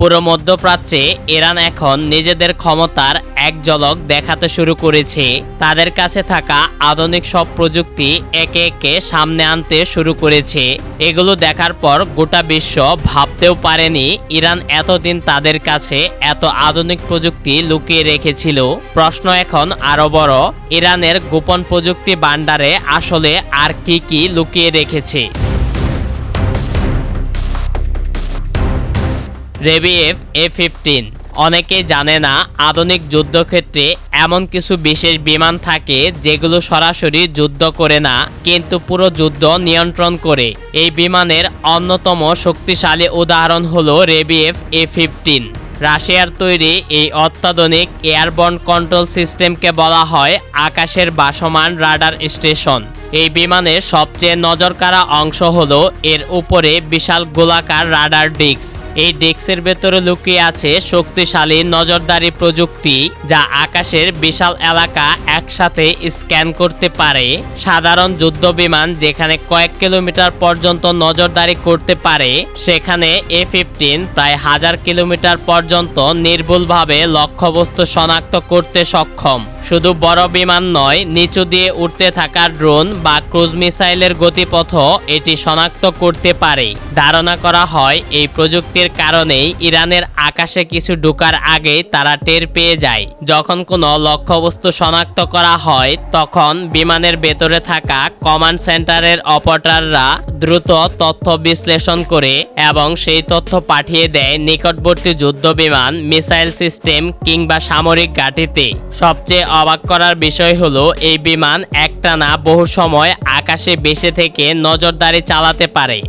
পুরো মধ্যপ্রাচ্যে ইরান এখন নিজেদের ক্ষমতার এক ঝলক দেখাতে শুরু করেছে। তাদের কাছে থাকা আধুনিক সব প্রযুক্তি একে একে সামনে আনতে শুরু করেছে। এগুলো দেখার পর গোটা বিশ্ব ভাবতেও পারেনি ইরান এতদিন তাদের কাছে এত আধুনিক প্রযুক্তি লুকিয়ে রেখেছিল। প্রশ্ন এখন আরো বড়, ইরানের গোপন প্রযুক্তি ভান্ডারে আসলে আর কি কি লুকিয়ে রেখেছে। রেবিএফ A-15 অনেকেই জানে না, আধুনিক যুদ্ধক্ষেত্রে এমন কিছু বিশেষ বিমান থাকে যেগুলো সরাসরি যুদ্ধ করে না, কিন্তু পুরো যুদ্ধ নিয়ন্ত্রণ করে। এই বিমানের অন্যতম শক্তিশালী উদাহরণ হলো রেবিএফ A-15। রাশিয়ার তৈরি এই অত্যাধুনিক এয়ারবর্ন কন্ট্রোল সিস্টেমকে বলা হয় আকাশের ভাসমান রাডার স্টেশন। এই বিমানের সবচেয়ে নজরকাড়া অংশ হলো এর উপরে বিশাল গোলাকার রাডার ডিস্ক। এই ডিস্কের ভেতরে লুকিয়ে আছে শক্তিশালী নজরদারি প্রযুক্তি, যা আকাশের বিশাল এলাকা একসাথে স্ক্যান করতে পারে। সাধারণ যুদ্ধ বিমান যেখানে কয়েক কিলোমিটার পর্যন্ত নজরদারি করতে পারে, সেখানে A-15 প্রায় 1000 কিলোমিটার পর্যন্ত নির্ভুলভাবে লক্ষ্যবস্তু শনাক্ত করতে সক্ষম। শুধু বড় বিমান নয়, নিচু দিয়ে উঠতে থাকা ড্রোন বা ক্রুজ মিসাইলের গতিপথও এটি শনাক্ত করতে পারে। ধারণা করা হয় এই প্রযুক্তির কারণেই ইরানের আকাশে কিছু ঢোকার আগেই তারা টের পেয়ে যায়। যখন কোনো লক্ষ্যবস্তু শনাক্ত করা হয়, তখন বিমানের ভেতরে থাকা কমান্ড সেন্টারের অপারেটররা দ্রুত তথ্য বিশ্লেষণ করে এবং সেই তথ্য পাঠিয়ে দেয় নিকটবর্তী যুদ্ধ বিমান, মিসাইল সিস্টেম কিংবা সামরিক ঘাঁটিতে। সবচেয়ে অবাক করার বিষয় হলো এই বিমান একটানা বহু সময় আকাশে ভেসে থেকে নজরদারি চালাতে পারে।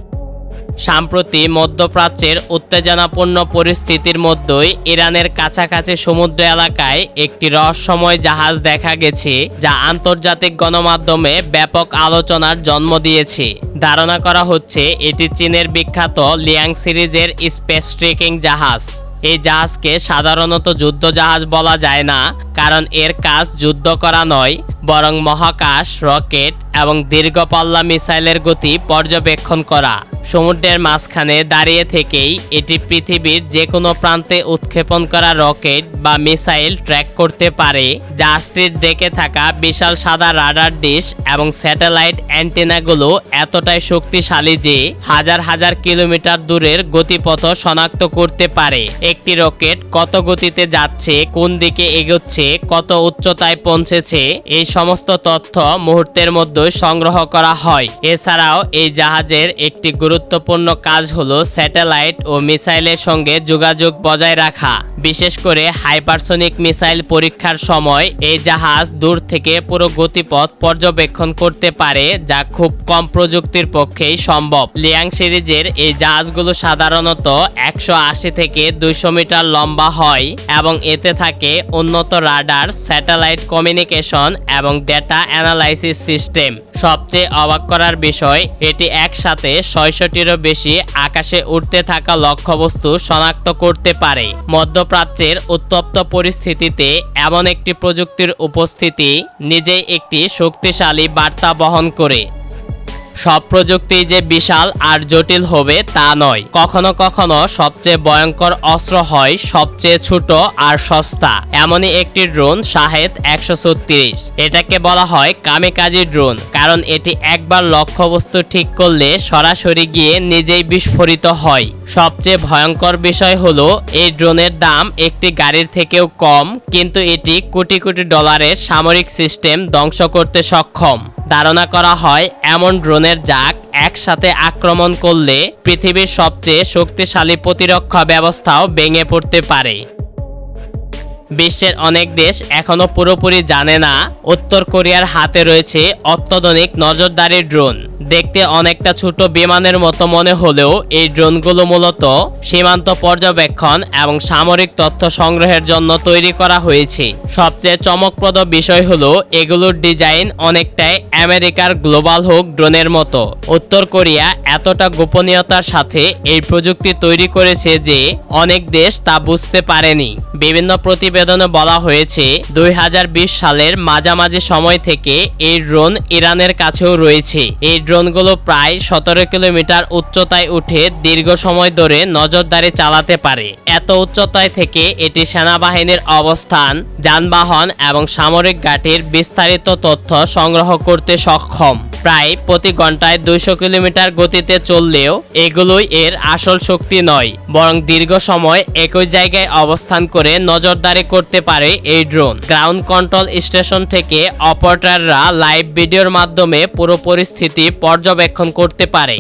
সম্প্রতি মধ্যপ্রাচ্যের উত্তেজনাপূর্ণ পরিস্থিতির মধ্যেই ইরানের কাছাকাছি সমুদ্র এলাকায় একটি রহস্যময় জাহাজ দেখা গেছে, যা আন্তর্জাতিক গণমাধ্যমে ব্যাপক আলোচনার জন্ম দিয়েছে। ধারণা করা হচ্ছে এটি চীনের বিখ্যাত লিয়াং সিরিজের স্পেস ট্রেকিং জাহাজ। এই জাহাজকে সাধারণত যুদ্ধ জাহাজ বলা যায় না, কারণ এর কাজ যুদ্ধ করা নয়, বরং মহাকাশ, রকেট এবং দীর্ঘপাল্লা মিসাইলের গতি পর্যবেক্ষণ করা। সমুদ্রের মাঝখানে দাঁড়িয়ে থেকেই এটি পৃথিবীর যে কোনো প্রান্তে উৎক্ষেপণ করা রকেট বা মিসাইল ট্র্যাক করতে পারে। জাহাজটির ডেকে থাকা বিশাল সাদা রাডার ডিশ এবং স্যাটেলাইট অ্যান্টেনাগুলো এতটাই শক্তিশালী যে হাজার হাজার কিলোমিটার দূরের গতিপথ শনাক্ত করতে পারে। একটি রকেট কত গতিতে যাচ্ছে, কোন দিকে এগোচ্ছে, কত উচ্চতায় পৌঁছেছে, এই সমস্ত তথ্য মুহূর্তের মধ্যে সংগ্রহ করা হয়। এছাড়াও এই জাহাজের একটি গুরুত্বপূর্ণ কাজ হলো স্যাটেলাইট ও মিসাইলের সঙ্গে যোগাযোগ বজায় রাখা। বিশেষ করে হাইপারসোনিক মিসাইল পরীক্ষার সময় এই জাহাজ দূর থেকে পুরো গতিপথ পর্যবেক্ষণ করতে পারে, যা খুব কম প্রযুক্তির পক্ষেই সম্ভব। লিয়াং সিরিজের এই জাহাজগুলো সাধারণত 180 থেকে 200 মিটার লম্বা হয় এবং এতে থাকে উন্নত রাডার, স্যাটেলাইট কমিউনিকেশন এবং ডেটা অ্যানালাইসিস সিস্টেম। সবচেয়ে অবাক করার বিষয়, এটি একসাথে 600টিরও বেশি আকাশে উড়তে থাকা লক্ষ্যবস্তু শনাক্ত করতে পারে। মধ্যপ্রাচ্যের উত্তপ্ত পরিস্থিতিতে এমন একটি প্রযুক্তির উপস্থিতি নিজেই একটি শক্তিশালী বার্তা বহন করে। সব প্রযুক্তি যে বিশাল আর জটিল হবে তা নয়, কখনো কখনো সবচেয়ে ভয়ঙ্কর অস্ত্র হয় সবচেয়ে ছোট আর সস্তা। এমনই একটি ড্রোন শাহেদ 136। এটাকে বলা হয় কামিকাজি ড্রোন, কারণ এটি একবার লক্ষ্যবস্তু ঠিক করলে সরাসরি গিয়ে নিজেই বিস্ফোরিত হয়। সবচেয়ে ভয়ঙ্কর বিষয় হলো এই ড্রোনের দাম একটি গাড়ির থেকেও কম, কিন্তু এটি কোটি কোটি ডলারের সামরিক সিস্টেম ধ্বংস করতে সক্ষম। ধারণা করা হয় এমন ড্রোনের জাক একসাথে আক্রমণ করলে পৃথিবীর সবচেয়ে শক্তিশালী প্রতিরক্ষা ব্যবস্থাও ভেঙে পড়তে পারে। বিশ্বের অনেক দেশ এখনো পুরোপুরি জানে না উত্তর কোরিয়ার হাতে রয়েছে অত্যাধুনিক নজরদারি ড্রোন। দেখতে অনেকটা ছোট বিমানের মতো মনে হলেও এই ড্রোনগুলো মূলত সীমান্ত পর্যবেক্ষণ এবং সামরিক তথ্য সংগ্রহের জন্য তৈরি করা হয়েছে। সবচেয়ে চমকপ্রদ বিষয় হলো এগুলোর ডিজাইন অনেকটাই আমেরিকার গ্লোবাল হুক ড্রোনের মতো। উত্তর কোরিয়া এতটা গোপনীয়তার সাথে এই প্রযুক্তি তৈরি করেছে যে অনেক দেশ তা বুঝতে পারেনি। বিভিন্ন প্রতিবেদন প্রতিবেদনে বলা হয়েছে 2020 সালের মাঝামাঝি সময় থেকে এই ড্রোন ইরানের কাছেও রয়েছে। এই ড্রোনগুলো প্রায় 17 কিলোমিটার উচ্চতায় উঠে দীর্ঘ সময় ধরে নজরদারি চালাতে পারে। এত উচ্চতায় থেকে এটি সেনাবাহিনীর অবস্থান, যানবাহন এবং সামরিক ঘাঁটির বিস্তারিত তথ্য সংগ্রহ করতে সক্ষম। প্রায় প্রতি ঘন্টায় 200 কিলোমিটার গতিতে চললেও এগুলোই এর আসল শক্তি নয়, বরং দীর্ঘ সময় একই জায়গায় অবস্থান করে নজরদারি করতে পারে এই ড্রোন। গ্রাউন্ড কন্ট্রোল স্টেশন থেকে অপারেটররা লাইভ ভিডিওর মাধ্যমে পুরো পরিস্থিতি পর্যবেক্ষণ করতে পারে।